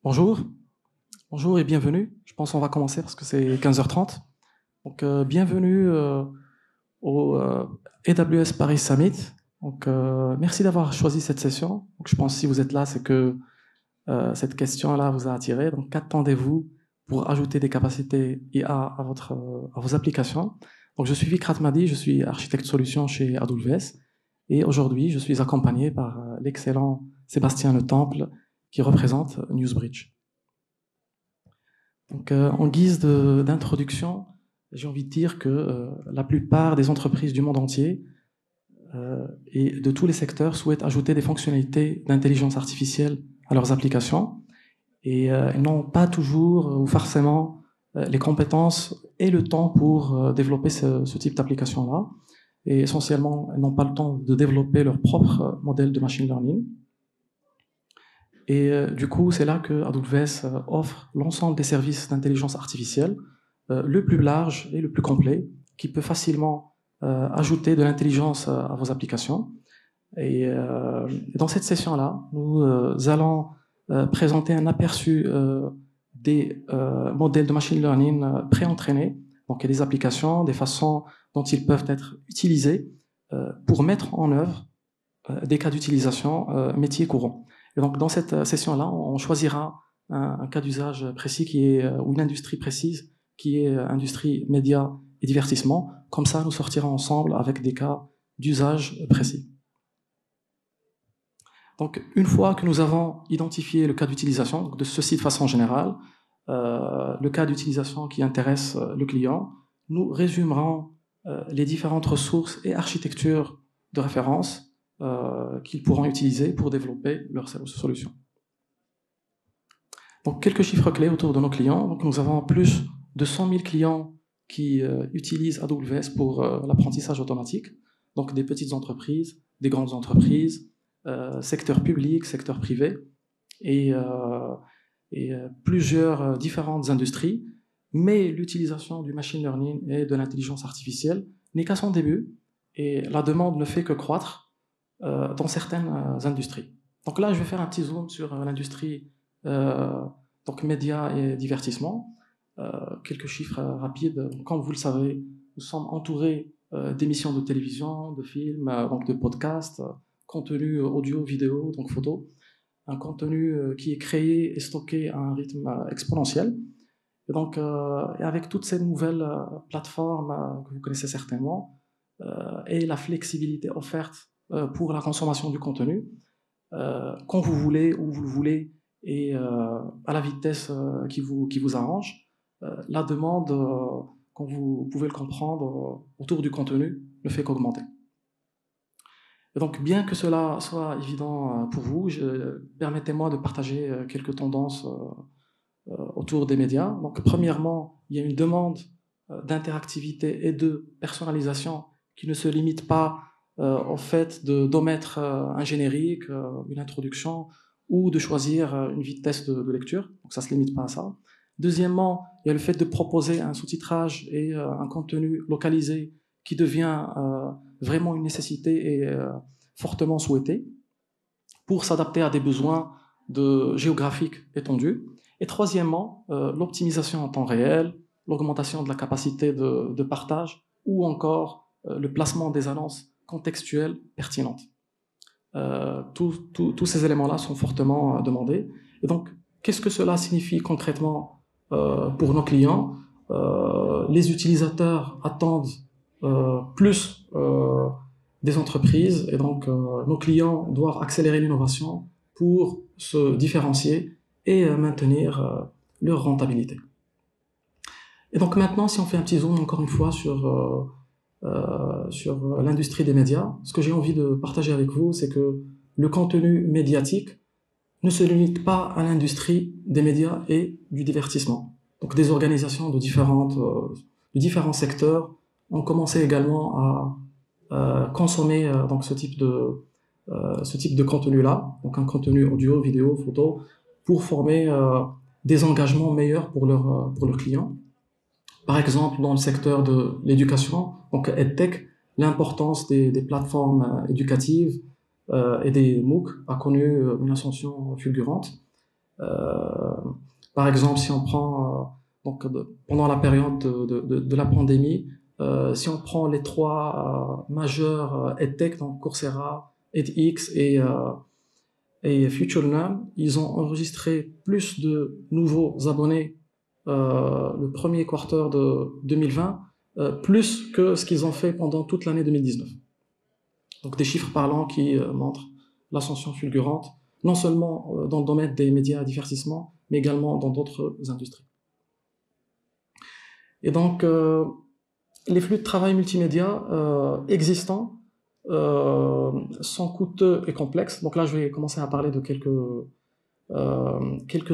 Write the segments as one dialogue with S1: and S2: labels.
S1: Bonjour, bonjour et bienvenue. Je pense qu'on va commencer parce que c'est 15h30. Donc, bienvenue au AWS Paris Summit. Donc, merci d'avoir choisi cette session. Donc, je pense que si vous êtes là, c'est que cette question-là vous a attiré. Donc, qu'attendez-vous pour ajouter des capacités IA à vos applications? Donc, je suis Vikrat Madi, je suis architecte solution chez AWS. Et aujourd'hui, je suis accompagné par l'excellent Sébastien Le Temple qui représente Newsbridge. Donc, en guise d'introduction, j'ai envie de dire que la plupart des entreprises du monde entier et de tous les secteurs souhaitent ajouter des fonctionnalités d'intelligence artificielle à leurs applications et elles n'ont pas toujours ou forcément les compétences et le temps pour développer ce type d'application-là. Et essentiellement, elles n'ont pas le temps de développer leur propre modèle de machine learning. Et du coup, c'est là que AWS offre l'ensemble des services d'intelligence artificielle, le plus large et le plus complet, qui peut facilement ajouter de l'intelligence à vos applications. Et dans cette session-là, nous allons présenter un aperçu des modèles de machine learning pré-entraînés. Donc, il y a des applications, des façons dont ils peuvent être utilisés pour mettre en œuvre des cas d'utilisation métiers courants. Et donc, dans cette session-là, on choisira un cas d'usage précis ou une industrie précise qui est industrie médias et divertissement. Comme ça, nous sortirons ensemble avec des cas d'usage précis. Donc, une fois que nous avons identifié le cas d'utilisation, de ceci de façon générale, le cas d'utilisation qui intéresse le client, nous résumerons les différentes ressources et architectures de référence qu'ils pourront utiliser pour développer leur solution. Donc, quelques chiffres clés autour de nos clients. Donc, nous avons plus de 100 000 clients qui utilisent AWS pour l'apprentissage automatique. Donc, des petites entreprises, des grandes entreprises, secteur public, secteur privé, et plusieurs différentes industries. Mais l'utilisation du machine learning et de l'intelligence artificielle n'est qu'à son début, et la demande ne fait que croître dans certaines industries. Donc là, je vais faire un petit zoom sur l'industrie donc médias et divertissement. Quelques chiffres rapides. Comme vous le savez, nous sommes entourés d'émissions de télévision, de films, donc de podcasts, contenu audio, vidéo, donc photo. Un contenu qui est créé et stocké à un rythme exponentiel. Et donc, avec toutes ces nouvelles plateformes que vous connaissez certainement, et la flexibilité offerte pour la consommation du contenu, quand vous voulez, où vous le voulez, et à la vitesse qui vous arrange, la demande, comme vous pouvez le comprendre, autour du contenu ne fait qu'augmenter. Et donc, bien que cela soit évident pour vous, permettez-moi de partager quelques tendances autour des médias. Donc, premièrement, il y a une demande d'interactivité et de personnalisation qui ne se limite pas au fait d'omettre un générique, une introduction, ou de choisir une vitesse de lecture. Donc, ça ne se limite pas à ça. Deuxièmement, il y a le fait de proposer un sous-titrage et un contenu localisé qui devient vraiment une nécessité et fortement souhaité pour s'adapter à des besoins géographiques étendus. Et troisièmement, l'optimisation en temps réel, l'augmentation de la capacité de partage ou encore le placement des annonces contextuelles pertinentes. Tous ces éléments-là sont fortement demandés. Et donc, qu'est-ce que cela signifie concrètement pour nos clients? Les utilisateurs attendent plus des entreprises et donc nos clients doivent accélérer l'innovation pour se différencier et maintenir leur rentabilité. Et donc maintenant, si on fait un petit zoom encore une fois sur l'industrie des médias, ce que j'ai envie de partager avec vous, c'est que le contenu médiatique ne se limite pas à l'industrie des médias et du divertissement. Donc des organisations de différents secteurs ont commencé également à consommer donc ce type de contenu-là, donc un contenu audio, vidéo, photo, pour former des engagements meilleurs pour leurs clients. Par exemple, dans le secteur de l'éducation, donc EdTech, l'importance des plateformes éducatives et des MOOC a connu une ascension fulgurante. Par exemple, si on prend pendant la période de la pandémie, si on prend les trois majeurs EdTech, donc Coursera, edX et FutureLearn, ils ont enregistré plus de nouveaux abonnés le premier quarter de 2020, plus que ce qu'ils ont fait pendant toute l'année 2019. Donc des chiffres parlants qui montrent l'ascension fulgurante, non seulement dans le domaine des médias à divertissement, mais également dans d'autres industries. Et donc, les flux de travail multimédia existants sont coûteux et complexes. Donc là, je vais commencer à parler de quelques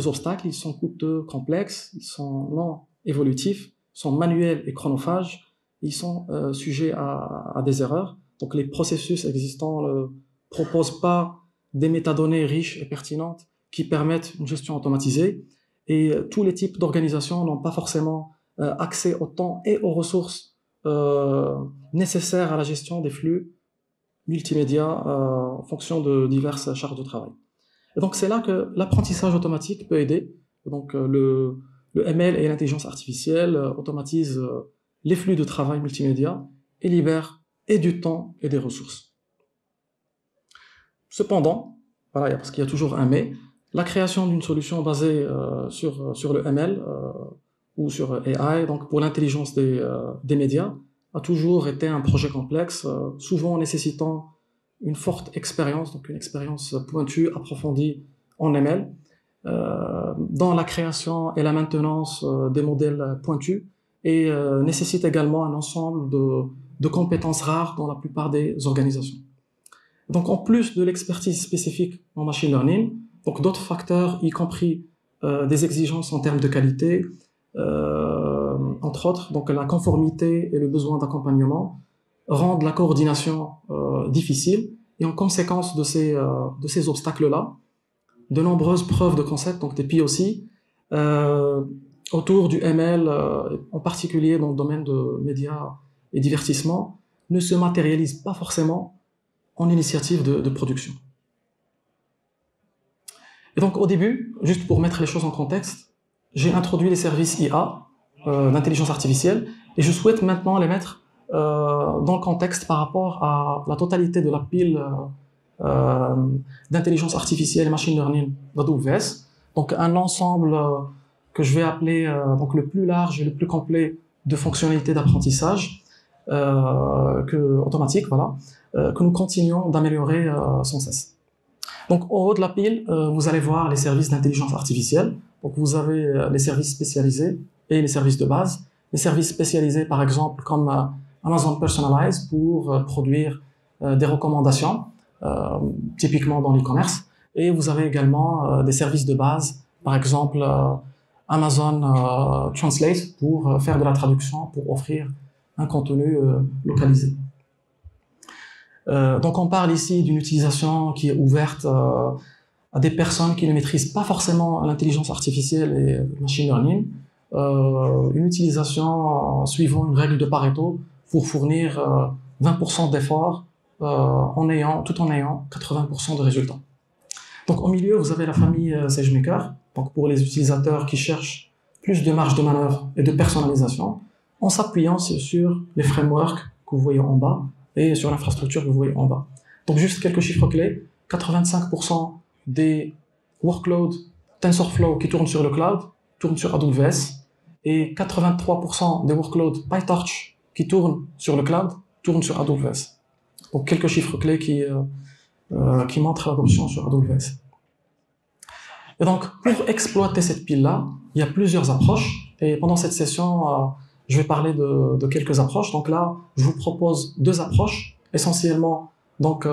S1: obstacles. Ils sont coûteux, complexes, ils sont non évolutifs, sont manuels et chronophages, ils sont sujets à des erreurs. Donc les processus existants ne proposent pas des métadonnées riches et pertinentes qui permettent une gestion automatisée, et tous les types d'organisations n'ont pas forcément accès au temps et aux ressources nécessaires à la gestion des flux multimédia en fonction de diverses charges de travail. Et donc c'est là que l'apprentissage automatique peut aider. Donc le ML et l'intelligence artificielle automatisent les flux de travail multimédia et libèrent et du temps et des ressources. Cependant, voilà, parce qu'il y a toujours un mais, la création d'une solution basée sur le ML ou sur AI, donc pour l'intelligence des médias, a toujours été un projet complexe, souvent nécessitant une forte expérience, donc une expérience pointue, approfondie en ML, dans la création et la maintenance des modèles pointus, et nécessite également un ensemble de compétences rares dans la plupart des organisations. Donc en plus de l'expertise spécifique en machine learning, donc d'autres facteurs, y compris des exigences en termes de qualité, entre autres, donc la conformité et le besoin d'accompagnement, rendent la coordination difficile, et en conséquence de ces obstacles-là, de nombreuses preuves de concept, donc des POC, autour du ML, en particulier dans le domaine de médias et divertissement, ne se matérialisent pas forcément en initiative de production. Et donc au début, juste pour mettre les choses en contexte, j'ai introduit les services IA, d'intelligence artificielle, et je souhaite maintenant les mettre dans le contexte par rapport à la totalité de la pile d'intelligence artificielle et machine learning d'AWS. Donc un ensemble que je vais appeler donc le plus large et le plus complet de fonctionnalités d'apprentissage automatique, voilà, que nous continuons d'améliorer sans cesse. Donc au haut de la pile, vous allez voir les services d'intelligence artificielle. Donc vous avez les services spécialisés et les services de base. Les services spécialisés, par exemple, comme Amazon Personalize pour produire des recommandations, typiquement dans l'e-commerce. Et vous avez également des services de base, par exemple Amazon Translate pour faire de la traduction, pour offrir un contenu localisé. Donc on parle ici d'une utilisation qui est ouverte à des personnes qui ne maîtrisent pas forcément l'intelligence artificielle et le machine learning, une utilisation suivant une règle de Pareto pour fournir 20% d'efforts tout en ayant 80% de résultats. Donc au milieu, vous avez la famille SageMaker, donc pour les utilisateurs qui cherchent plus de marge de manœuvre et de personnalisation, en s'appuyant sur les frameworks que vous voyez en bas et sur l'infrastructure que vous voyez en bas. Donc juste quelques chiffres clés, 85% des workloads TensorFlow qui tournent sur le cloud tournent sur AWS, et 83% des workloads PyTorch qui tournent sur le cloud tournent sur AWS. Donc quelques chiffres clés qui montrent l'adoption sur AWS. Et donc pour exploiter cette pile-là, il y a plusieurs approches, et pendant cette session, je vais parler de quelques approches. Donc là, je vous propose deux approches, essentiellement donc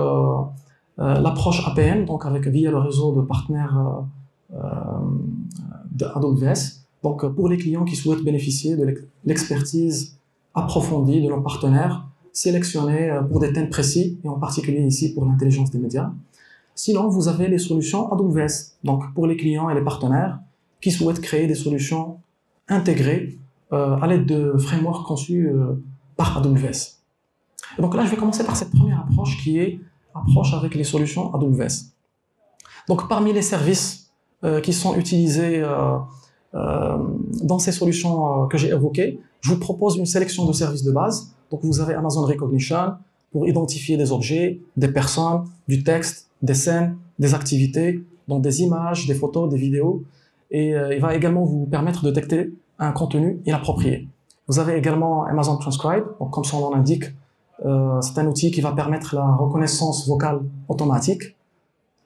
S1: l'approche APN, donc via le réseau de partenaires d'AWS, donc pour les clients qui souhaitent bénéficier de l'expertise approfondie de nos partenaires, sélectionnés pour des thèmes précis, et en particulier ici pour l'intelligence des médias. Sinon, vous avez les solutions AWS, donc pour les clients et les partenaires qui souhaitent créer des solutions intégrées à l'aide de frameworks conçus par AWS. Et donc là, je vais commencer par cette première approche qui est approche avec les solutions AWS. Donc parmi les services qui sont utilisés dans ces solutions que j'ai évoquées. Je vous propose une sélection de services de base. Donc vous avez Amazon Recognition pour identifier des objets, des personnes, du texte, des scènes, des activités, donc des images, des photos, des vidéos. Et il va également vous permettre de détecter un contenu inapproprié. Vous avez également Amazon Transcribe, donc comme son nom l'indique, c'est un outil qui va permettre la reconnaissance vocale automatique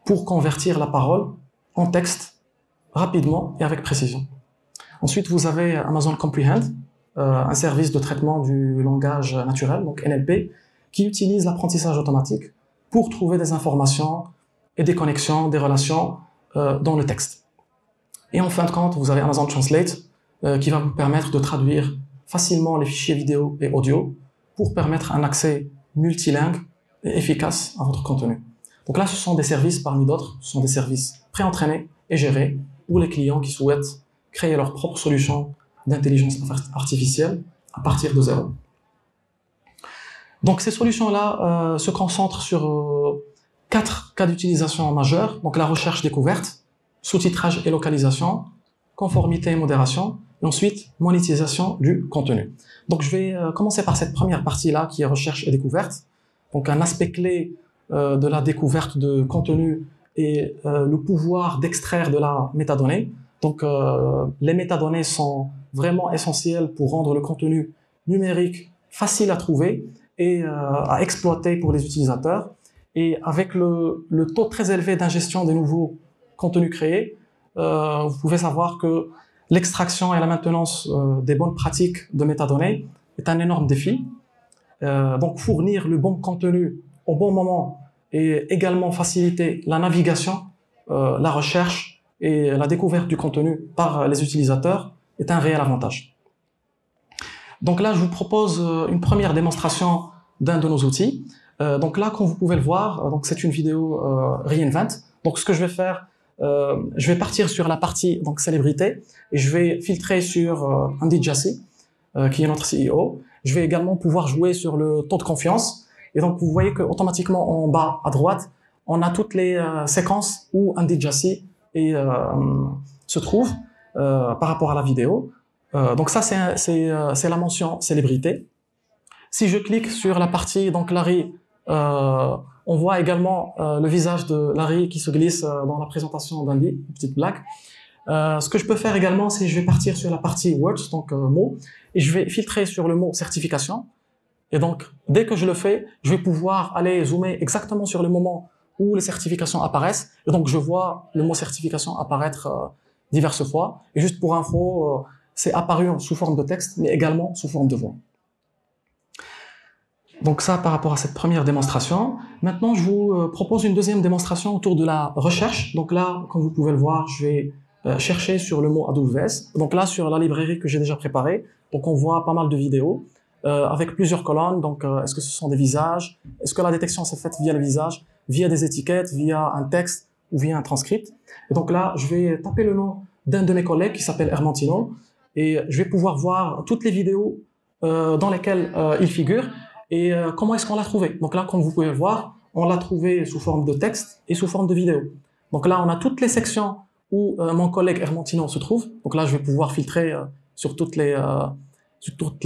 S1: pour convertir la parole en texte rapidement et avec précision. Ensuite, vous avez Amazon Comprehend, un service de traitement du langage naturel, donc NLP, qui utilise l'apprentissage automatique pour trouver des informations et des connexions, des relations dans le texte. Et en fin de compte, vous avez Amazon Translate, qui va vous permettre de traduire facilement les fichiers vidéo et audio pour permettre un accès multilingue et efficace à votre contenu. Donc là, ce sont des services parmi d'autres, ce sont des services pré-entraînés et gérés pour les clients qui souhaitent créer leur propre solution d'intelligence artificielle à partir de zéro. Donc ces solutions-là se concentrent sur 4 cas d'utilisation majeurs, donc la recherche-découverte, sous-titrage et localisation, conformité et modération, et ensuite monétisation du contenu. Donc je vais commencer par cette première partie-là qui est recherche et découverte. Donc un aspect clé de la découverte de contenu est le pouvoir d'extraire de la métadonnée. Donc les métadonnées sont vraiment essentielles pour rendre le contenu numérique facile à trouver et à exploiter pour les utilisateurs. Et avec le taux très élevé d'ingestion des nouveaux contenus créés, vous pouvez savoir que l'extraction et la maintenance des bonnes pratiques de métadonnées est un énorme défi. Donc fournir le bon contenu au bon moment et également faciliter la navigation, la recherche et la découverte du contenu par les utilisateurs est un réel avantage. Donc là, je vous propose une première démonstration d'un de nos outils. Donc là, comme vous pouvez le voir, donc c'est une vidéo Reinvent. Donc ce que je vais faire, je vais partir sur la partie donc célébrité et je vais filtrer sur Andy Jassy, qui est notre CEO. Je vais également pouvoir jouer sur le taux de confiance. Et donc vous voyez que automatiquement en bas à droite, on a toutes les séquences où Andy Jassy se trouve par rapport à la vidéo. Donc ça c'est la mention célébrité. Si je clique sur la partie donc Larry, on voit également le visage de Larry qui se glisse dans la présentation d'Andy, une petite blague. Ce que je peux faire également, c'est je vais partir sur la partie words, donc mots, et je vais filtrer sur le mot certification. Et donc, dès que je le fais, je vais pouvoir aller zoomer exactement sur le moment où les certifications apparaissent. Et donc, je vois le mot certification apparaître diverses fois. Et juste pour info, c'est apparu sous forme de texte, mais également sous forme de voix. Donc ça, par rapport à cette première démonstration. Maintenant, je vous propose une deuxième démonstration autour de la recherche. Donc là, comme vous pouvez le voir, je vais chercher sur le mot AWS. Donc là, sur la librairie que j'ai déjà préparée, donc on voit pas mal de vidéos avec plusieurs colonnes. Donc, est-ce que ce sont des visages? Est-ce que la détection s'est faite via le visage, via des étiquettes, via un texte ou via un transcript? Et donc là, je vais taper le nom d'un de mes collègues qui s'appelle Hermantino et je vais pouvoir voir toutes les vidéos dans lesquelles il figure et comment est-ce qu'on l'a trouvé. Donc là, comme vous pouvez le voir, on l'a trouvé sous forme de texte et sous forme de vidéo. Donc là, on a toutes les sections où mon collègue Hermantino se trouve. Donc là, je vais pouvoir filtrer sur toutes les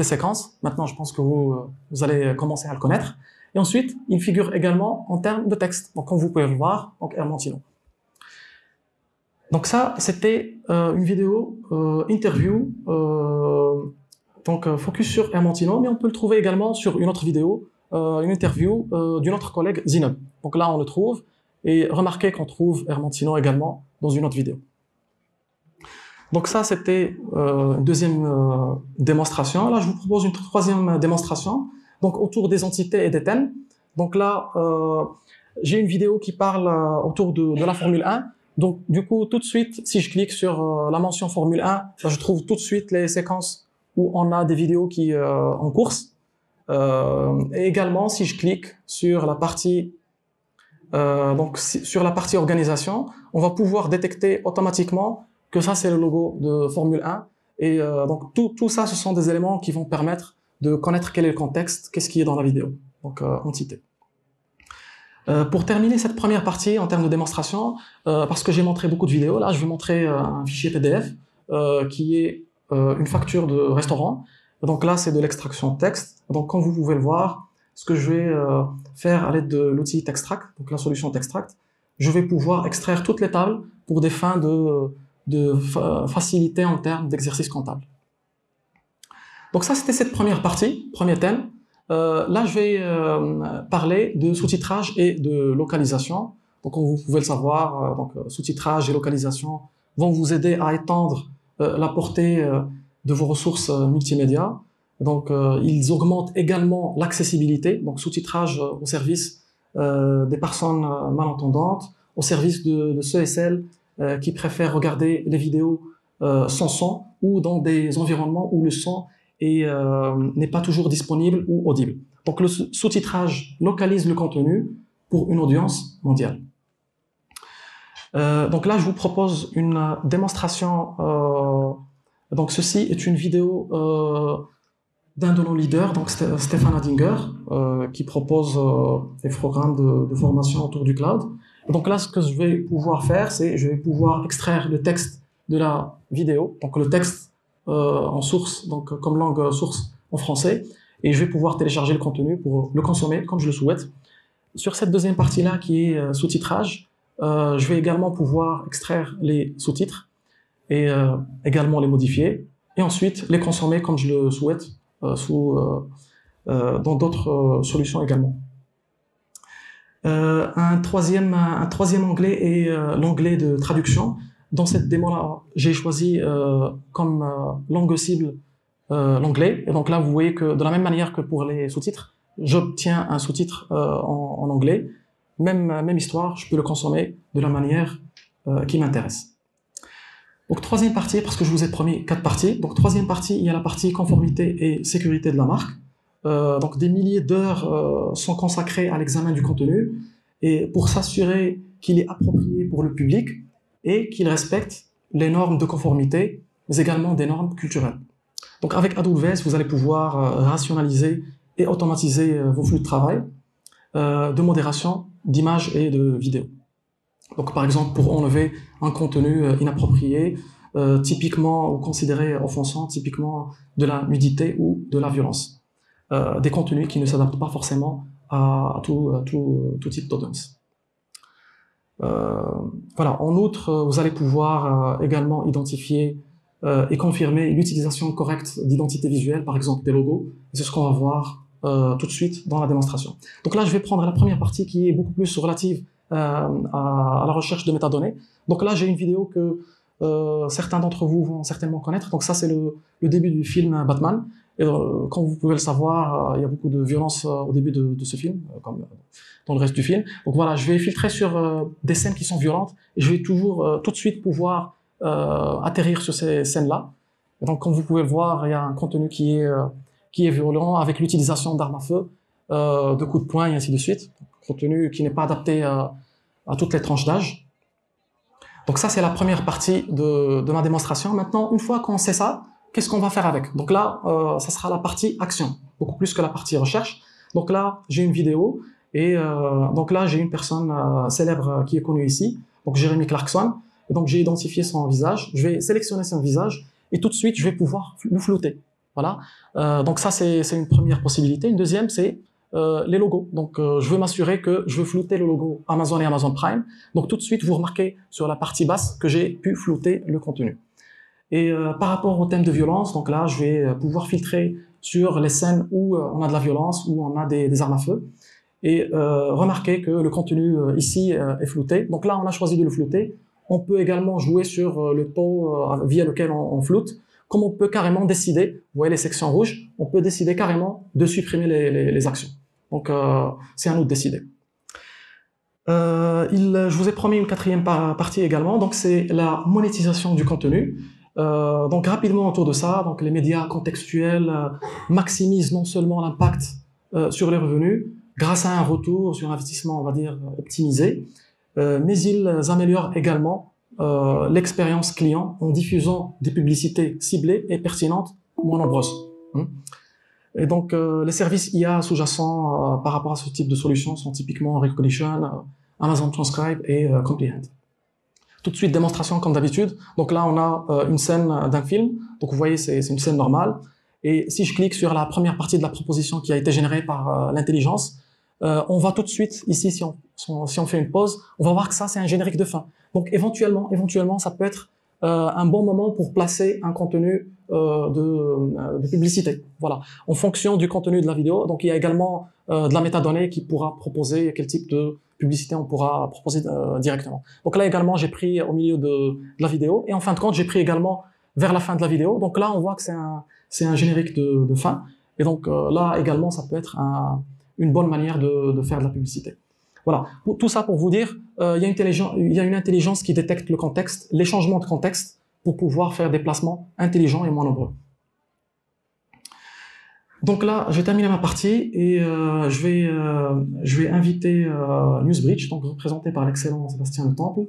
S1: séquences. Maintenant, je pense que vous allez commencer à le connaître. Et ensuite, il figure également en termes de texte. Donc, comme vous pouvez le voir, donc Hermantino. Donc ça, c'était une vidéo interview, donc focus sur Hermantino, mais on peut le trouver également sur une autre vidéo, une interview d'une autre collègue, Zineb. Donc là, on le trouve. Et remarquez qu'on trouve Hermantino également dans une autre vidéo. Donc ça, c'était une deuxième démonstration. Là, je vous propose une troisième démonstration, donc autour des entités et des thèmes. Donc là, j'ai une vidéo qui parle autour de la Formule 1. Donc du coup, tout de suite, si je clique sur la mention Formule 1, je trouve tout de suite les séquences où on a des vidéos qui en course. Et également, si je clique sur la partie sur la partie organisation, on va pouvoir détecter automatiquement que ça c'est le logo de Formule 1 et donc tout ça ce sont des éléments qui vont permettre de connaître quel est le contexte, qu'est-ce qui est dans la vidéo, donc entité. Pour terminer cette première partie en termes de démonstration, parce que j'ai montré beaucoup de vidéos, là je vais montrer un fichier PDF qui est une facture de restaurant. Donc là c'est de l'extraction texte. Donc comme vous pouvez le voir, ce que je vais faire à l'aide de l'outil Textract, donc la solution Textract, je vais pouvoir extraire toutes les tables pour des fins de facilité en termes d'exercice comptable. Donc ça c'était cette première partie, premier thème. Là, je vais parler de sous-titrage et de localisation. Donc, comme vous pouvez le savoir, sous-titrage et localisation vont vous aider à étendre la portée de vos ressources multimédia. Donc, ils augmentent également l'accessibilité. Donc, sous-titrage au service des personnes malentendantes, au service de ceux et celles qui préfèrent regarder les vidéos sans son ou dans des environnements où le son n'est pas toujours disponible ou audible. Donc le sous-titrage localise le contenu pour une audience mondiale. Donc là, je vous propose une démonstration. Donc ceci est une vidéo d'un de nos leaders, donc Stefan Hadinger, qui propose des programmes de formation autour du cloud. Et donc là, ce que je vais pouvoir faire, c'est je vais pouvoir extraire le texte de la vidéo, donc le texte en source, donc comme langue source en français, et je vais pouvoir télécharger le contenu pour le consommer comme je le souhaite. Sur cette deuxième partie-là qui est sous-titrage, je vais également pouvoir extraire les sous-titres et également les modifier, et ensuite les consommer comme je le souhaite dans d'autres solutions également. Un troisième onglet est l'onglet de traduction. Dans cette démo-là, j'ai choisi comme langue cible l'anglais. Et donc là, vous voyez que de la même manière que pour les sous-titres, j'obtiens un sous-titre en anglais. Même histoire, je peux le consommer de la manière qui m'intéresse. Donc troisième partie, parce que je vous ai promis 4 parties. Donc troisième partie, il y a la partie conformité et sécurité de la marque. Donc des milliers d'heures sont consacrées à l'examen du contenu et pour s'assurer qu'il est approprié pour le public et qu'il respecte les normes de conformité, mais également des normes culturelles. Donc avec AWS, vous allez pouvoir rationaliser et automatiser vos flux de travail, de modération, d'images et de vidéos. Donc par exemple, pour enlever un contenu inapproprié, typiquement ou considéré offensant, typiquement de la nudité ou de la violence. Des contenus qui ne s'adaptent pas forcément à tout type d'audience. Voilà. En outre, vous allez pouvoir également identifier et confirmer l'utilisation correcte d'identités visuelles, par exemple des logos. C'est ce qu'on va voir tout de suite dans la démonstration. Donc là, je vais prendre la première partie qui est beaucoup plus relative à la recherche de métadonnées. Donc là, j'ai une vidéo que certains d'entre vous vont certainement connaître. Donc ça, c'est le début du film Batman. Et comme vous pouvez le savoir, il y a beaucoup de violence au début de ce film, comme dans le reste du film. Donc voilà, je vais filtrer sur des scènes qui sont violentes et je vais toujours tout de suite pouvoir atterrir sur ces scènes-là. Donc comme vous pouvez le voir, il y a un contenu qui est violent avec l'utilisation d'armes à feu, de coups de poing et ainsi de suite. Contenu qui n'est pas adapté à toutes les tranches d'âge. Donc ça, c'est la première partie de ma démonstration. Maintenant, une fois qu'on sait ça, qu'est-ce qu'on va faire avec? Donc là, ça sera la partie action, beaucoup plus que la partie recherche. Donc là, j'ai une vidéo et donc là, j'ai une personne célèbre qui est connue ici, donc Jeremy Clarkson. Et donc j'ai identifié son visage, je vais sélectionner son visage et tout de suite, je vais pouvoir le flouter. Voilà. Donc ça, c'est une première possibilité. Une deuxième, c'est les logos. Donc je veux m'assurer que je veux flouter le logo Amazon et Amazon Prime. Donc tout de suite, vous remarquez sur la partie basse que j'ai pu flouter le contenu. Et par rapport au thème de violence, donc là, je vais pouvoir filtrer sur les scènes où on a de la violence, où on a des armes à feu, et remarquer que le contenu ici est flouté. Donc là, on a choisi de le flouter. On peut également jouer sur le taux via lequel on floute, comme on peut carrément décider, vous voyez les sections rouges, on peut décider carrément de supprimer les actions. Donc c'est à nous de décider. Je vous ai promis une quatrième partie également, donc c'est la monétisation du contenu. Donc rapidement autour de ça, donc les médias contextuels maximisent non seulement l'impact sur les revenus, grâce à un retour sur investissement, on va dire, optimisé, mais ils améliorent également l'expérience client en diffusant des publicités ciblées et pertinentes, moins nombreuses. Et donc, les services IA sous-jacents par rapport à ce type de solution sont typiquement Recognition, Amazon Transcribe et Comprehend. Tout de suite, démonstration comme d'habitude. Donc là, on a une scène d'un film. Donc vous voyez, c'est une scène normale. Et si je clique sur la première partie de la proposition qui a été générée par l'intelligence, on va tout de suite, ici, si on fait une pause, on va voir que ça, c'est un générique de fin. Donc éventuellement, ça peut être un bon moment pour placer un contenu de publicité. Voilà, en fonction du contenu de la vidéo. Donc il y a également de la métadonnée qui pourra proposer quel type de publicité on pourra proposer directement. Donc là également, j'ai pris au milieu de la vidéo et en fin de compte, j'ai pris également vers la fin de la vidéo. Donc là, on voit que c'est un générique de fin. Et donc là également, ça peut être une bonne manière de faire de la publicité. Voilà, tout ça pour vous dire, il y a une intelligence qui détecte le contexte, les changements de contexte pour pouvoir faire des placements intelligents et moins nombreux. Donc là, j'ai terminé ma partie et je vais inviter Newsbridge, donc représenté par l'excellent Sébastien Le Temple,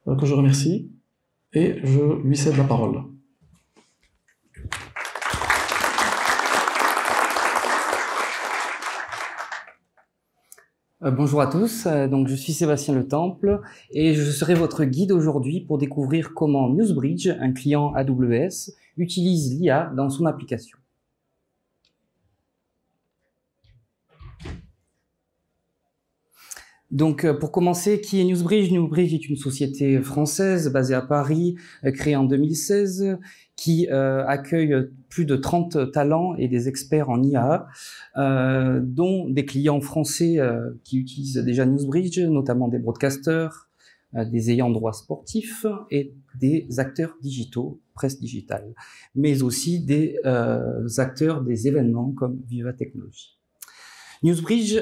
S1: que je remercie, et je lui cède la parole.
S2: Bonjour à tous, donc je suis Sébastien Le Temple et je serai votre guide aujourd'hui pour découvrir comment Newsbridge, un client AWS, utilise l'IA dans son application. Donc, pour commencer, qui est Newsbridge? Newsbridge est une société française basée à Paris, créée en 2016, qui accueille plus de 30 talents et des experts en IA, dont des clients français qui utilisent déjà Newsbridge, notamment des broadcasters, des ayants droit sportifs et des acteurs digitaux, presse digitale, mais aussi des acteurs des événements comme Viva Technologies. Newsbridge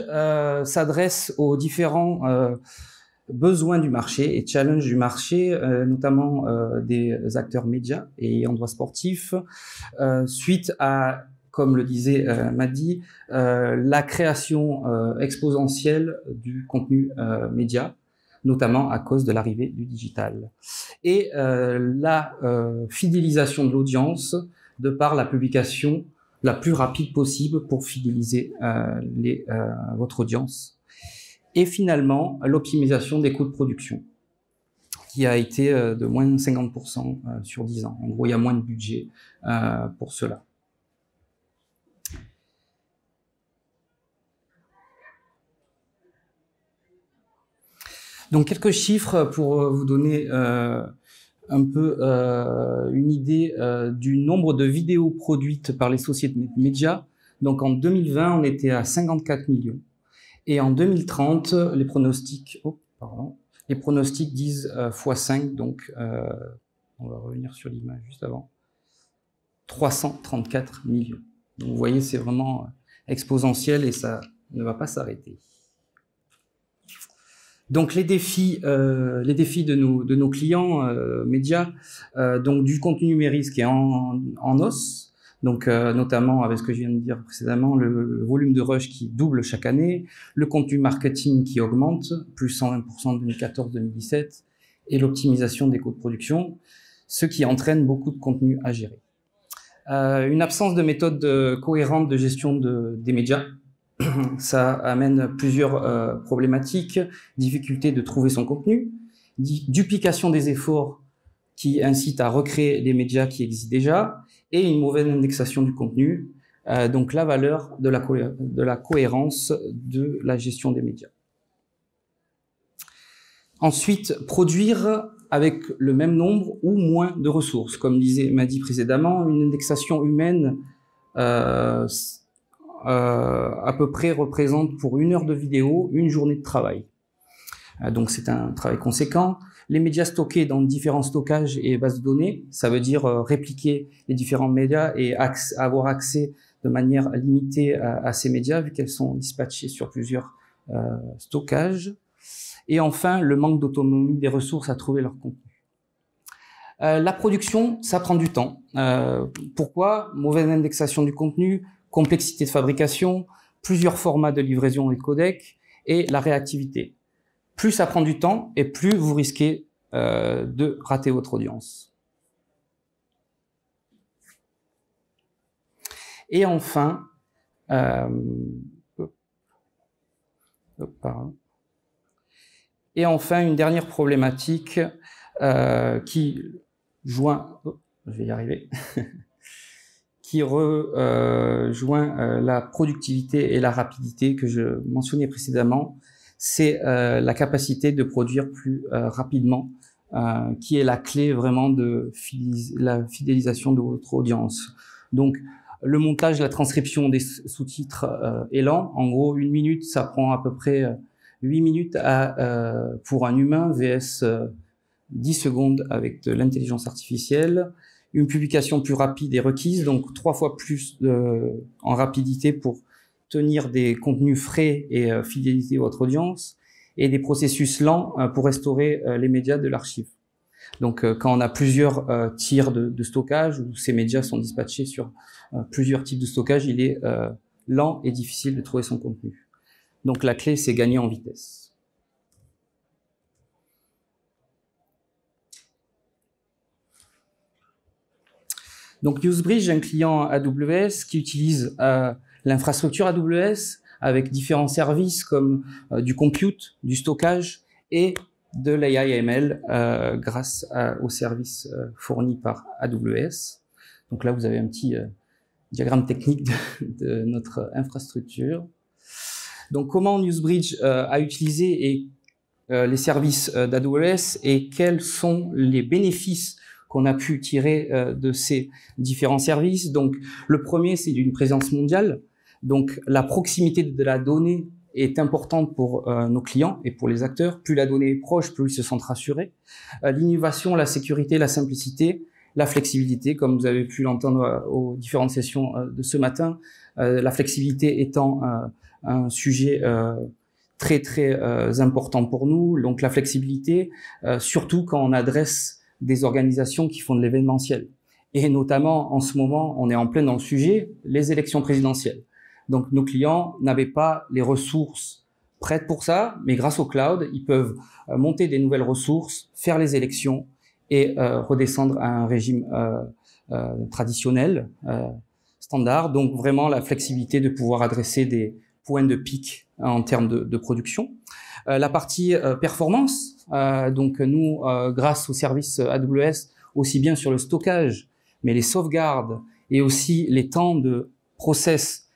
S2: s'adresse aux différents besoins du marché et challenges du marché, notamment des acteurs médias et en droit sportif, suite à, comme le disait Madi, la création exponentielle du contenu média, notamment à cause de l'arrivée du digital. Et la fidélisation de l'audience de par la publication la plus rapide possible pour fidéliser votre audience. Et finalement, l'optimisation des coûts de production, qui a été de moins de 50% sur 10 ans. En gros, il y a moins de budget pour cela. Donc, quelques chiffres pour vous donner un peu une idée du nombre de vidéos produites par les sociétés de médias. Donc, en 2020, on était à 54 millions. Et en 2030, les pronostics disent x5, donc on va revenir sur l'image juste avant, 334 millions. Donc vous voyez, c'est vraiment exponentiel et ça ne va pas s'arrêter. Donc les défis de nos clients médias, donc du contenu numérique qui est en hausse. Donc, notamment avec ce que je viens de dire précédemment, le volume de rush qui double chaque année, le contenu marketing qui augmente, plus 120% de 2014-2017, et l'optimisation des coûts de production, ce qui entraîne beaucoup de contenu à gérer. Une absence de méthode cohérente de gestion des médias, ça amène plusieurs problématiques, difficulté de trouver son contenu, duplication des efforts qui incite à recréer les médias qui existent déjà, et une mauvaise indexation du contenu, donc la valeur de la cohérence de la gestion des médias. Ensuite, produire avec le même nombre ou moins de ressources. Comme m'a dit précédemment, une indexation humaine à peu près représente pour 1 heure de vidéo, 1 journée de travail. Donc c'est un travail conséquent. Les médias stockés dans différents stockages et bases de données, ça veut dire répliquer les différents médias et avoir accès de manière limitée à ces médias, vu qu'elles sont dispatchées sur plusieurs stockages. Et enfin, le manque d'autonomie des ressources à trouver leur contenu. La production, ça prend du temps. Pourquoi? Mauvaise indexation du contenu, complexité de fabrication, plusieurs formats de livraison et de codec, et la réactivité. Plus ça prend du temps et plus vous risquez de rater votre audience. Et enfin, Pardon. Et enfin, une dernière problématique qui joint, je vais y arriver, qui rejoint la productivité et la rapidité que je mentionnais précédemment, c'est la capacité de produire plus rapidement, qui est la clé vraiment de la fidélisation de votre audience. Donc, le montage, la transcription des sous-titres est lent. En gros, 1 minute, ça prend à peu près 8 minutes pour un humain, vs 10 secondes avec de l'intelligence artificielle. Une publication plus rapide est requise, donc 3 fois plus en rapidité pour tenir des contenus frais et fidéliser votre audience, et des processus lents pour restaurer les médias de l'archive. Donc, quand on a plusieurs tiers de stockage, où ces médias sont dispatchés sur plusieurs types de stockage, il est lent et difficile de trouver son contenu. Donc, la clé, c'est gagner en vitesse. Donc, Newsbridge est un client AWS qui utilise l'infrastructure AWS avec différents services comme du compute, du stockage et de l'AI/ML grâce aux services fournis par AWS. Donc là, vous avez un petit diagramme technique de notre infrastructure. Donc, comment Newsbridge a utilisé les services d'AWS et quels sont les bénéfices qu'on a pu tirer de ces différents services. Donc, le premier, c'est d'une présence mondiale. Donc, la proximité de la donnée est importante pour nos clients et pour les acteurs. Plus la donnée est proche, plus ils se sentent rassurés. L'innovation, la sécurité, la simplicité, la flexibilité, comme vous avez pu l'entendre aux différentes sessions de ce matin. La flexibilité étant un sujet très, très important pour nous. Donc, la flexibilité, surtout quand on adresse des organisations qui font de l'événementiel. Et notamment, en ce moment, on est en plein dans le sujet, les élections présidentielles. Donc, nos clients n'avaient pas les ressources prêtes pour ça, mais grâce au cloud, ils peuvent monter des nouvelles ressources, faire les élections et redescendre à un régime traditionnel, standard. Donc, vraiment, la flexibilité de pouvoir adresser des points de pic en termes de production. La partie performance, donc nous, grâce aux services AWS, aussi bien sur le stockage, mais les sauvegardes et aussi les temps de process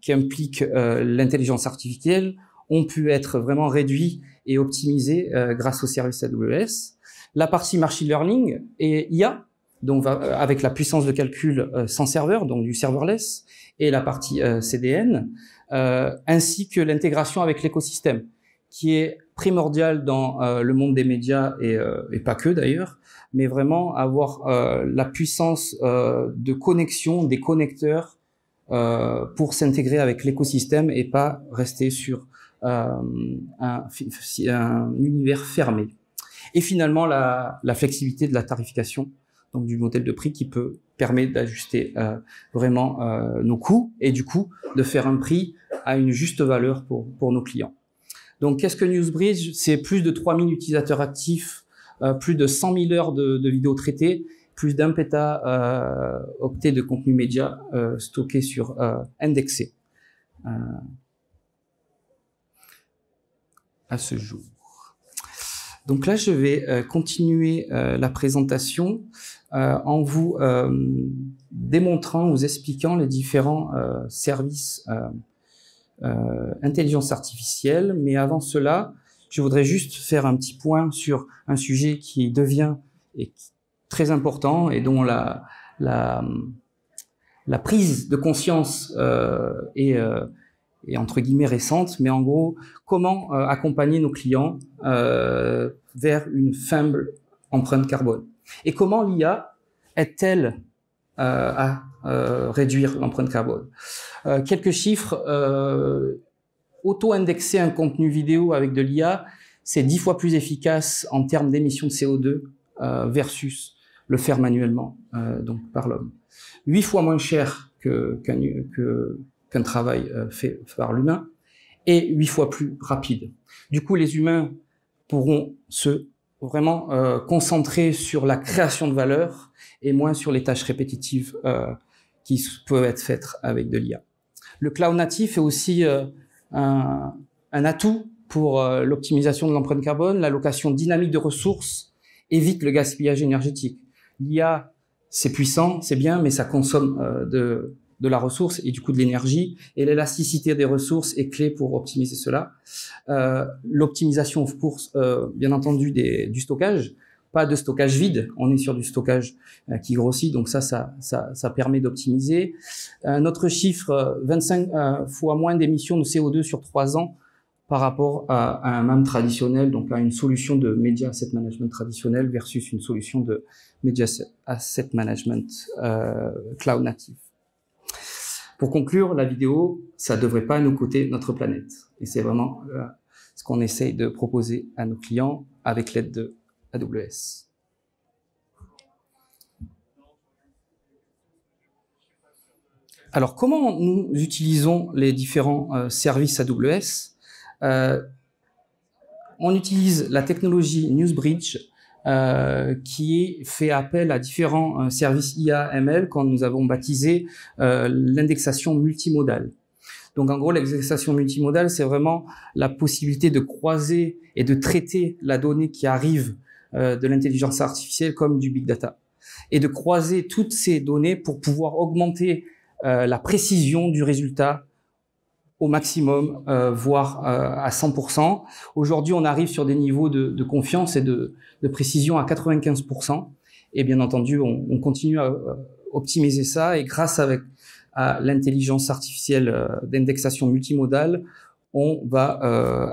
S2: qu'implique l'intelligence artificielle ont pu être vraiment réduits et optimisés grâce aux services AWS. La partie machine learning et IA, donc avec la puissance de calcul sans serveur, donc du serverless, et la partie CDN, ainsi que l'intégration avec l'écosystème, qui est primordial dans le monde des médias et pas que d'ailleurs, mais vraiment avoir la puissance de connexion des connecteurs pour s'intégrer avec l'écosystème et pas rester sur un univers fermé. Et finalement, la flexibilité de la tarification, donc du modèle de prix qui permet d'ajuster vraiment nos coûts et du coup de faire un prix à une juste valeur pour nos clients. Donc, qu'est-ce que Newsbridge? C'est plus de 3000 utilisateurs actifs, plus de 100 000 heures de vidéos traitées, plus d'1 pétaoctet de contenu média stocké indexé à ce jour. Donc là, je vais continuer la présentation en vous démontrant, vous expliquant les différents services intelligence artificielle. Mais avant cela, je voudrais juste faire un petit point sur un sujet qui devient très important et dont la prise de conscience est entre guillemets récente, mais en gros, comment accompagner nos clients vers une faible empreinte carbone. Et comment l'IA aide-t-elle à réduire l'empreinte carbone. Quelques chiffres, auto-indexer un contenu vidéo avec de l'IA, c'est 10 fois plus efficace en termes d'émissions de CO2 versus le faire manuellement, donc par l'homme. 8 fois moins cher qu'un travail fait par l'humain, et 8 fois plus rapide. Du coup, les humains pourront se vraiment concentrer sur la création de valeur et moins sur les tâches répétitives qui peuvent être faites avec de l'IA. Le cloud natif est aussi un atout pour l'optimisation de l'empreinte carbone, l'allocation dynamique de ressources, évite le gaspillage énergétique. L'IA, c'est puissant, c'est bien, mais ça consomme de la ressource et du coup de l'énergie. Et l'élasticité des ressources est clé pour optimiser cela. L'optimisation, of course, bien entendu, du stockage. Pas de stockage vide, on est sur du stockage qui grossit, donc ça permet d'optimiser. Notre chiffre, 25 fois moins d'émissions de CO2 sur 3 ans par rapport à un MAM traditionnel, donc à une solution de Media Asset Management traditionnel versus une solution de Media Asset Management Cloud Native. Pour conclure la vidéo, ça ne devrait pas nous coûter notre planète. Et c'est vraiment ce qu'on essaye de proposer à nos clients avec l'aide de AWS. Alors, comment nous utilisons les différents services AWS? On utilise la technologie NewsBridge qui fait appel à différents services IA/ML quand nous avons baptisé l'indexation multimodale. Donc, en gros, l'indexation multimodale, c'est vraiment la possibilité de croiser et de traiter la donnée qui arrive de l'intelligence artificielle comme du big data et de croiser toutes ces données pour pouvoir augmenter la précision du résultat au maximum, voire à 100%. Aujourd'hui, on arrive sur des niveaux de confiance et de précision à 95%. Et bien entendu, on continue à optimiser ça. Et grâce à l'intelligence artificielle d'indexation multimodale, on va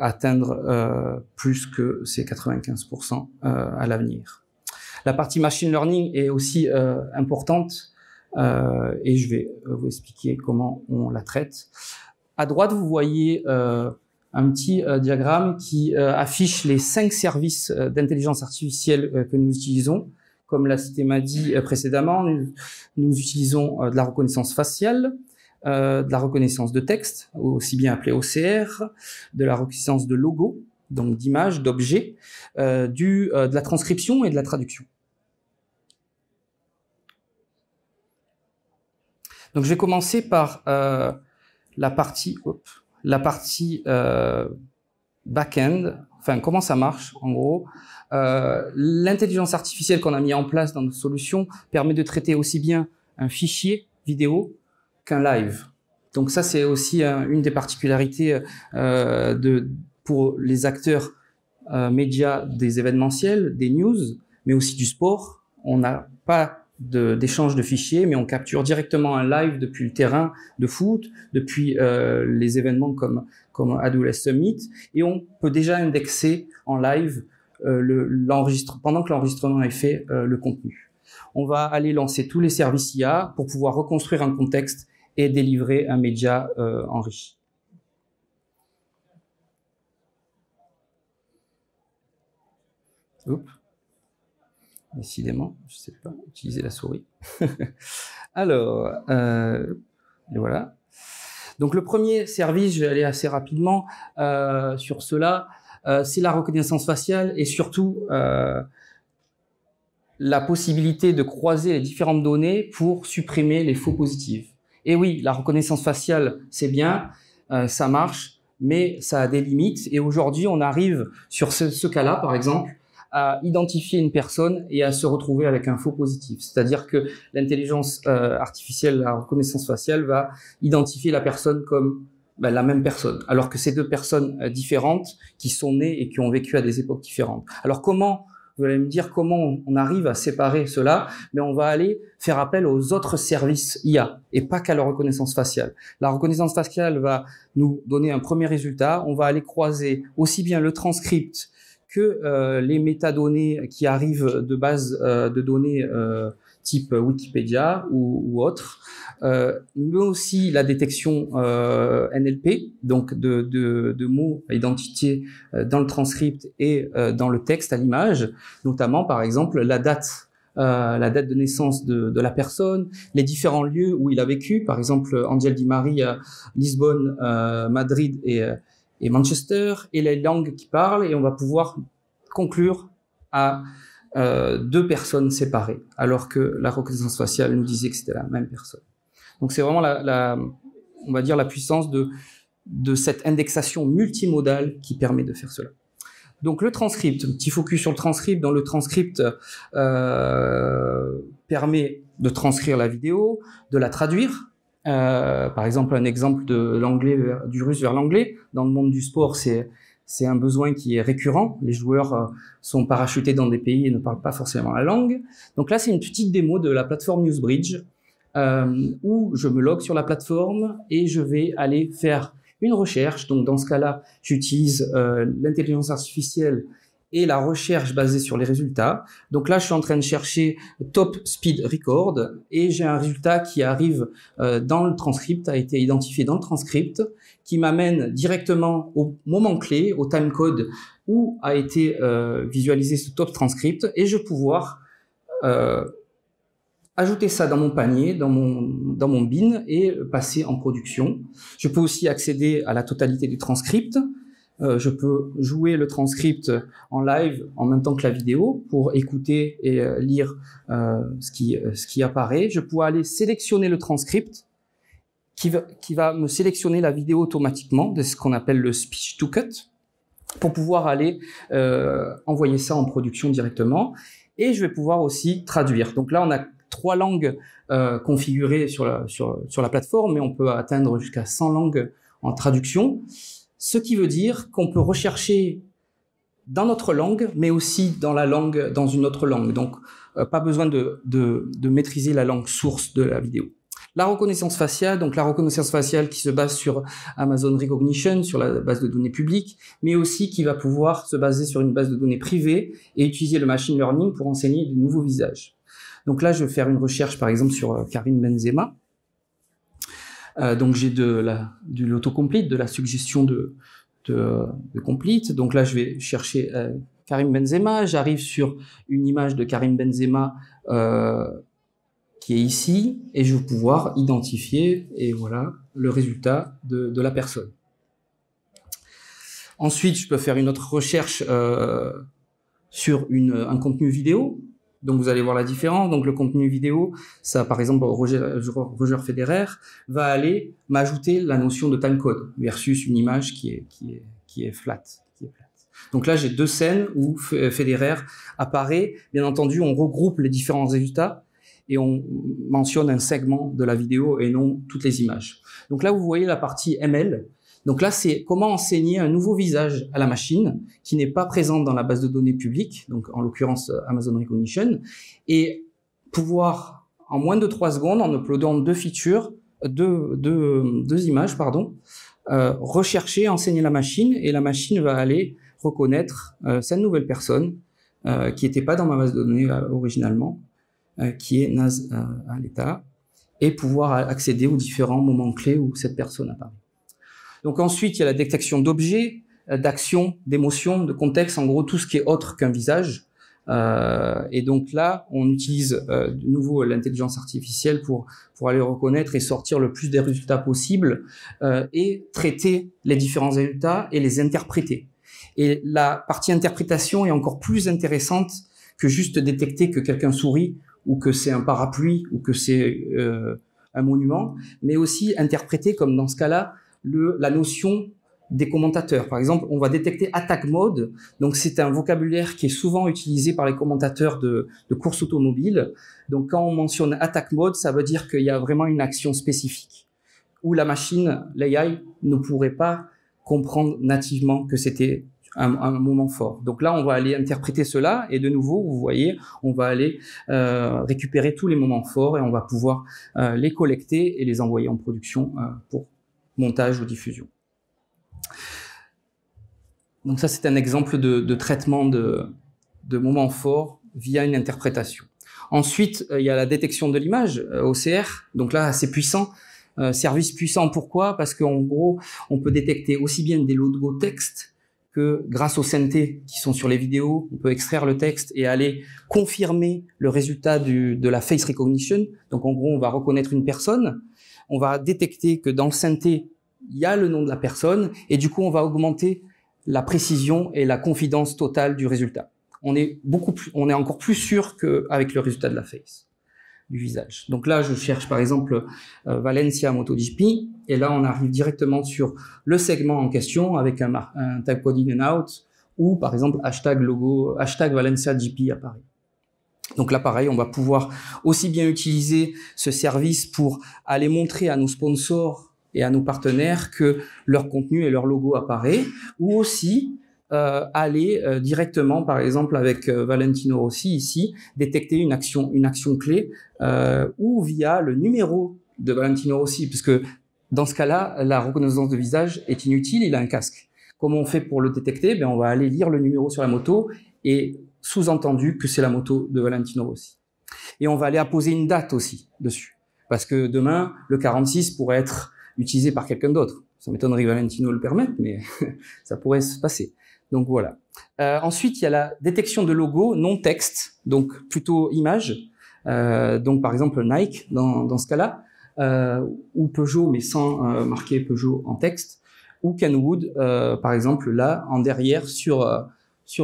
S2: atteindre plus que ces 95% à l'avenir. La partie machine learning est aussi importante et je vais vous expliquer comment on la traite. À droite, vous voyez un petit diagramme qui affiche les 5 services d'intelligence artificielle que nous utilisons. Comme l'a cité Madi précédemment, nous utilisons de la reconnaissance faciale, de la reconnaissance de texte, aussi bien appelée OCR, de la reconnaissance de logos, donc d'images, d'objets, de la transcription et de la traduction. Donc je vais commencer par la partie back-end, enfin comment ça marche en gros. L'intelligence artificielle qu'on a mis en place dans notre solution permet de traiter aussi bien un fichier vidéo qu'un live. Donc ça c'est aussi une des particularités pour les acteurs médias des événementiels, des news, mais aussi du sport. On n'a pas d'échange de fichiers, mais on capture directement un live depuis le terrain de foot, depuis les événements comme AWS Summit, et on peut déjà indexer en live pendant que l'enregistrement est fait, le contenu. On va aller lancer tous les services IA pour pouvoir reconstruire un contexte et délivrer un média enrichi. Oups. Décidément, je ne sais pas utiliser la souris. Alors, et voilà. Donc le premier service, je vais aller assez rapidement sur cela, c'est la reconnaissance faciale et surtout la possibilité de croiser les différentes données pour supprimer les faux positifs. Et oui, la reconnaissance faciale, c'est bien, ça marche, mais ça a des limites. Et aujourd'hui, on arrive sur ce cas-là, par exemple, à identifier une personne et à se retrouver avec un faux positif. C'est-à-dire que l'intelligence artificielle, la reconnaissance faciale, va identifier la personne comme la même personne, alors que c'est 2 personnes différentes qui sont nées et qui ont vécu à des époques différentes. Alors comment, vous allez me dire comment on arrive à séparer cela? Mais on va aller faire appel aux autres services IA et pas qu'à la reconnaissance faciale. La reconnaissance faciale va nous donner un premier résultat. On va aller croiser aussi bien le transcript que les métadonnées qui arrivent de bases de données type Wikipédia ou autre, mais aussi la détection NLP, donc de mots à identité dans le transcript et dans le texte à l'image, notamment par exemple la date de naissance de la personne, les différents lieux où il a vécu, par exemple Angel Di Maria, Lisbonne, Madrid et Manchester, et les langues qui parlent, et on va pouvoir conclure à 2 personnes séparées, alors que la reconnaissance faciale nous disait que c'était la même personne. Donc c'est vraiment on va dire, la puissance de cette indexation multimodale qui permet de faire cela. Donc le transcript, petit focus sur le transcript. Dans le transcript permet de transcrire la vidéo, de la traduire. Par exemple, un exemple de l'anglais du russe vers l'anglais. Dans le monde du sport, c'est un besoin qui est récurrent. Les joueurs sont parachutés dans des pays et ne parlent pas forcément la langue. Donc là, c'est une petite démo de la plateforme Newsbridge où je me log sur la plateforme et je vais aller faire une recherche. Donc dans ce cas-là, j'utilise l'intelligence artificielle et la recherche basée sur les résultats. Donc là, je suis en train de chercher Top Speed Record et j'ai un résultat qui arrive dans le transcript, a été identifié dans le transcript, qui m'amène directement au moment clé, au timecode où a été visualisé ce top transcript, et je vais pouvoir ajouter ça dans mon panier, dans mon bin, et passer en production. Je peux aussi accéder à la totalité du transcript. Je peux jouer le transcript en live en même temps que la vidéo pour écouter et lire ce qui apparaît. Je peux aller sélectionner le transcript qui va me sélectionner la vidéo automatiquement, de ce qu'on appelle le speech to cut, pour pouvoir aller envoyer ça en production directement. Et je vais pouvoir aussi traduire. Donc là, on a 3 langues configurées sur la plateforme, mais on peut atteindre jusqu'à 100 langues en traduction. Ce qui veut dire qu'on peut rechercher dans notre langue, mais aussi dans une autre langue. Donc, pas besoin de maîtriser la langue source de la vidéo. La reconnaissance faciale, donc la reconnaissance faciale qui se base sur Amazon Recognition, sur la base de données publique, mais aussi qui va pouvoir se baser sur une base de données privée et utiliser le machine learning pour enseigner de nouveaux visages. Donc là, je vais faire une recherche, par exemple, sur Karim Benzema. Donc j'ai de l'autocomplete, de la suggestion de complete. Donc là, je vais chercher Karim Benzema. J'arrive sur une image de Karim Benzema qui est ici, et je vais pouvoir identifier, et voilà, le résultat de la personne. Ensuite, je peux faire une autre recherche sur un contenu vidéo. Donc vous allez voir la différence. Donc le contenu vidéo, ça, par exemple, Roger Federer va aller m'ajouter la notion de timecode versus une image qui est flat. Donc là, j'ai 2 scènes où Federer apparaît. Bien entendu, on regroupe les différents résultats et on mentionne un segment de la vidéo et non toutes les images. Donc là, vous voyez la partie ML. Donc là, c'est comment enseigner un nouveau visage à la machine qui n'est pas présent dans la base de données publique, donc en l'occurrence Amazon Recognition, et pouvoir, en moins de 3 secondes, en uploadant 2 images, rechercher, enseigner la machine, et la machine va aller reconnaître cette nouvelle personne qui n'était pas dans ma base de données originalement, qui est Naz Aleta, et pouvoir accéder aux différents moments clés où cette personne apparaît. Donc ensuite, il y a la détection d'objets, d'actions, d'émotions, de contexte, en gros tout ce qui est autre qu'un visage. Et donc là, on utilise de nouveau l'intelligence artificielle pour aller reconnaître et sortir le plus des résultats possibles et traiter les différents résultats et les interpréter. Et la partie interprétation est encore plus intéressante que juste détecter que quelqu'un sourit ou que c'est un parapluie ou que c'est un monument, mais aussi interpréter, comme dans ce cas-là, la notion des commentateurs. Par exemple, on va détecter attack mode. Donc, c'est un vocabulaire qui est souvent utilisé par les commentateurs de course automobile. Donc, quand on mentionne attack mode, ça veut dire qu'il y a vraiment une action spécifique où la machine, l'AI, ne pourrait pas comprendre nativement que c'était un moment fort. Donc là, on va aller interpréter cela et de nouveau, vous voyez, on va aller récupérer tous les moments forts et on va pouvoir les collecter et les envoyer en production pour montage ou diffusion. Donc ça, c'est un exemple de traitement de moments forts via une interprétation. Ensuite, il y a la détection de l'image, OCR. Donc là, c'est puissant. Service puissant, pourquoi? Parce qu'en gros, on peut détecter aussi bien des logos texte que grâce aux synthés qui sont sur les vidéos, on peut extraire le texte et aller confirmer le résultat de la face recognition. Donc en gros, on va reconnaître une personne. On va détecter que dans le synthé, il y a le nom de la personne et du coup, on va augmenter la précision et la confidence totale du résultat. On est encore plus sûr qu'avec le résultat de la face. du visage. Donc là, je cherche par exemple Valencia MotoGP, et là, on arrive directement sur le segment en question avec un typecode in and out, ou par exemple hashtag logo, hashtag Valencia GP apparaît. Donc là, pareil, on va pouvoir aussi bien utiliser ce service pour aller montrer à nos sponsors et à nos partenaires que leur contenu et leur logo apparaît, ou aussi aller directement, par exemple avec Valentino Rossi ici, détecter une action clé, ou via le numéro de Valentino Rossi, parce que dans ce cas-là, la reconnaissance de visage est inutile, il a un casque. Comment on fait pour le détecter? On va aller lire le numéro sur la moto et sous-entendu que c'est la moto de Valentino Rossi. Et on va aller apposer une date aussi dessus, parce que demain, le 46 pourrait être utilisé par quelqu'un d'autre. Ça m'étonnerait que Valentino le permette, mais ça pourrait se passer. Donc voilà. Ensuite, il y a la détection de logo non texte, donc plutôt image. Donc par exemple Nike dans ce cas-là, ou Peugeot mais sans marquer Peugeot en texte, ou Kenwood par exemple là en derrière sur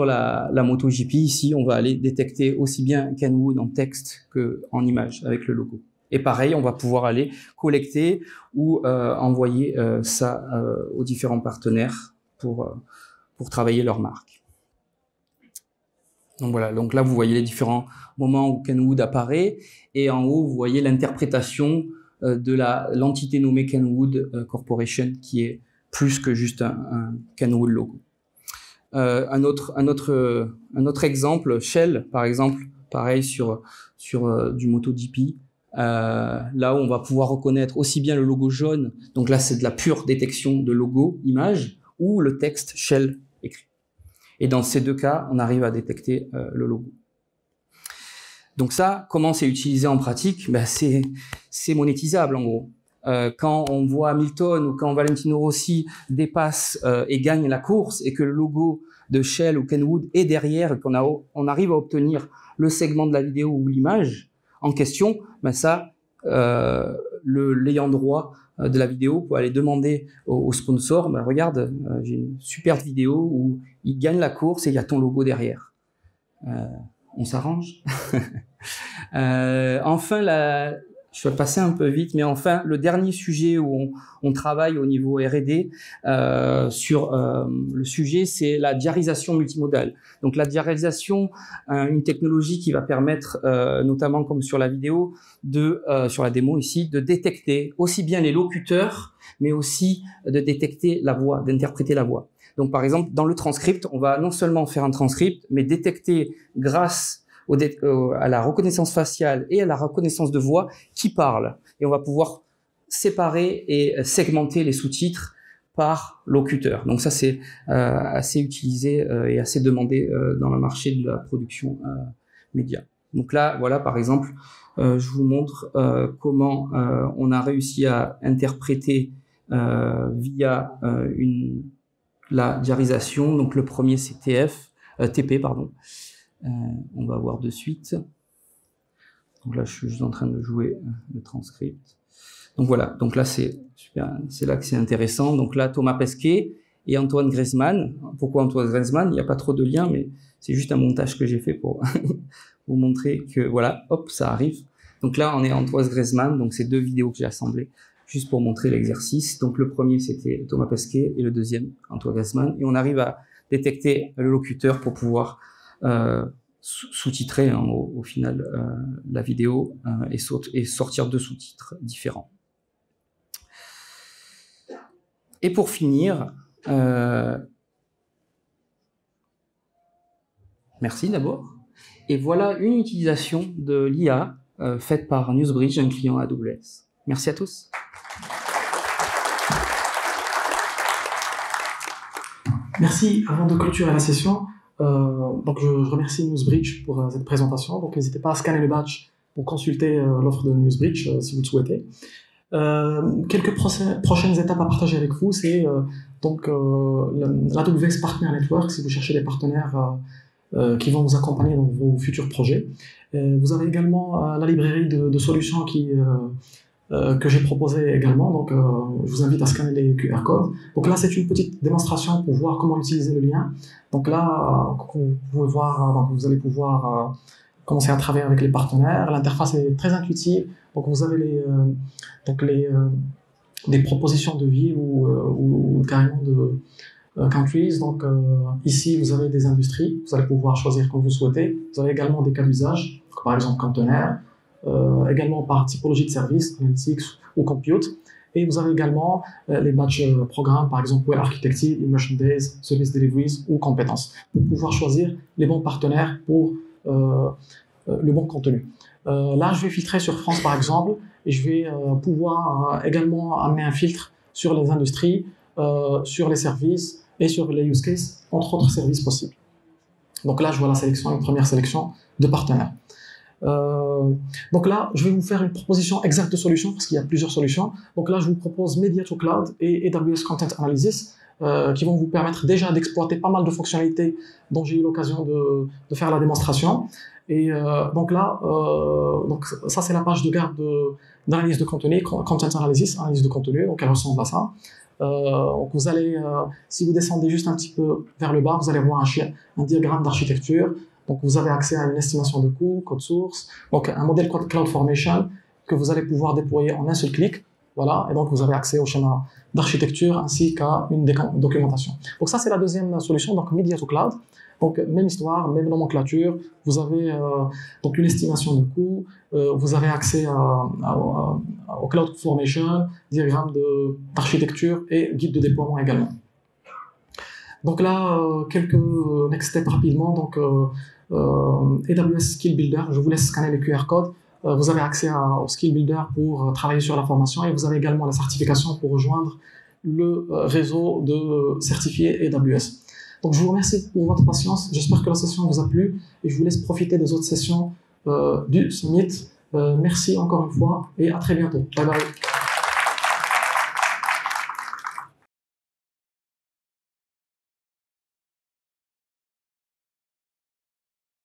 S2: la MotoGP. Ici, on va aller détecter aussi bien Kenwood en texte que en image avec le logo. Et pareil, on va pouvoir aller collecter ou envoyer ça aux différents partenaires pour travailler leur marque. Donc voilà, donc là vous voyez les différents moments où Kenwood apparaît, et en haut vous voyez l'interprétation de l'entité nommée Kenwood Corporation, qui est plus que juste un Kenwood logo. Un autre exemple, Shell par exemple, pareil sur du MotoGP. Là où on va pouvoir reconnaître aussi bien le logo jaune, donc là c'est de la pure détection de logo, image, ou le texte Shell écrit. Et dans ces deux cas, on arrive à détecter le logo. Donc ça, comment c'est utilisé en pratique? C'est monétisable en gros. Quand on voit Hamilton ou quand Valentino Rossi dépasse et gagne la course, et que le logo de Shell ou Kenwood est derrière, et qu'on arrive à obtenir le segment de la vidéo ou l'image en question, ça, l'ayant droit de la vidéo peut aller demander au sponsor, regarde, j'ai une super vidéo où il gagne la course et il y a ton logo derrière. On s'arrange. Enfin, je vais passer un peu vite, mais enfin, le dernier sujet où on travaille au niveau R&D sur le sujet, c'est la diarisation multimodale. Donc la diarisation, une technologie qui va permettre, notamment comme sur la vidéo, sur la démo ici, de détecter aussi bien les locuteurs, mais aussi de détecter la voix, d'interpréter la voix. Donc par exemple, dans le transcript, on va non seulement faire un transcript, mais détecter grâce à la reconnaissance faciale et à la reconnaissance de voix qui parle. Et on va pouvoir séparer et segmenter les sous-titres par locuteur. Donc ça, c'est assez utilisé et assez demandé dans le marché de la production média. Donc là, voilà, par exemple, je vous montre comment on a réussi à interpréter via la diarisation. Donc le premier, c'est TP, pardon. On va voir de suite. Donc là, je suis juste en train de jouer le transcript. Donc voilà. Donc là, c'est là que c'est intéressant. Donc là, Thomas Pesquet et Antoine Griezmann. Pourquoi Antoine Griezmann? Il n'y a pas trop de lien, mais c'est juste un montage que j'ai fait pour vous montrer que voilà, hop, ça arrive. Donc là, on est Antoine Griezmann. Donc c'est deux vidéos que j'ai assemblées juste pour montrer l'exercice. Donc le premier, c'était Thomas Pesquet et le deuxième, Antoine Griezmann. Et on arrive à détecter le locuteur pour pouvoir sous-titrer au final la vidéo et sortir deux sous-titres différents. Et pour finir, merci d'abord. Et voilà une utilisation de l'IA faite par NewsBridge, un client AWS. Merci à tous.
S1: Merci. Avant de clôturer la session, donc je remercie NewsBridge pour cette présentation. Donc n'hésitez pas à scanner le badge pour consulter l'offre de NewsBridge si vous le souhaitez. Quelques prochaines étapes à partager avec vous, c'est donc l'AWS Partner Network si vous cherchez des partenaires qui vont vous accompagner dans vos futurs projets. Vous avez également la librairie de solutions que j'ai proposé également, donc je vous invite à scanner les QR codes. Donc là, c'est une petite démonstration pour voir comment utiliser le lien. Donc là, vous allez pouvoir commencer à travailler avec les partenaires. L'interface est très intuitive, donc vous avez des propositions de vie ou carrément de countries. Donc ici, vous avez des industries, vous allez pouvoir choisir comme vous souhaitez. Vous avez également des cas d'usage, par exemple conteneurs, également par typologie de service, analytics ou compute. Et vous avez également les batch programmes, par exemple Well Architected, Immersion Days, Service Deliveries ou compétences, pour pouvoir choisir les bons partenaires pour le bon contenu. Là, je vais filtrer sur France, par exemple, et je vais pouvoir également amener un filtre sur les industries, sur les services et sur les use cases, entre autres services possibles. Donc là, je vois la sélection, une première sélection de partenaires. Donc là, je vais vous faire une proposition exacte de solution parce qu'il y a plusieurs solutions. Donc là, je vous propose Media to Cloud et AWS Content Analysis qui vont vous permettre déjà d'exploiter pas mal de fonctionnalités dont j'ai eu l'occasion de faire la démonstration. Et donc là, donc ça c'est la page de garde d'analyse de contenu, Content Analysis, analyse de contenu, donc elle ressemble à ça. Donc vous allez, si vous descendez juste un petit peu vers le bas, vous allez voir un diagramme d'architecture. Donc vous avez accès à une estimation de coût, code source, donc un modèle CloudFormation que vous allez pouvoir déployer en un seul clic. Voilà, et donc vous avez accès au schéma d'architecture ainsi qu'à une documentation. Donc ça c'est la deuxième solution, donc Media to Cloud. Donc même histoire, même nomenclature, vous avez donc une estimation de coût, vous avez accès au CloudFormation, diagramme d'architecture et guide de déploiement également. Donc là, quelques next steps rapidement. Donc AWS Skill Builder, je vous laisse scanner les QR codes. Vous avez accès au Skill Builder pour travailler sur la formation et vous avez également la certification pour rejoindre le réseau de certifiés AWS. Donc je vous remercie pour votre patience, j'espère que la session vous a plu et je vous laisse profiter des autres sessions du Summit. Merci encore une fois et à très bientôt. Bye bye.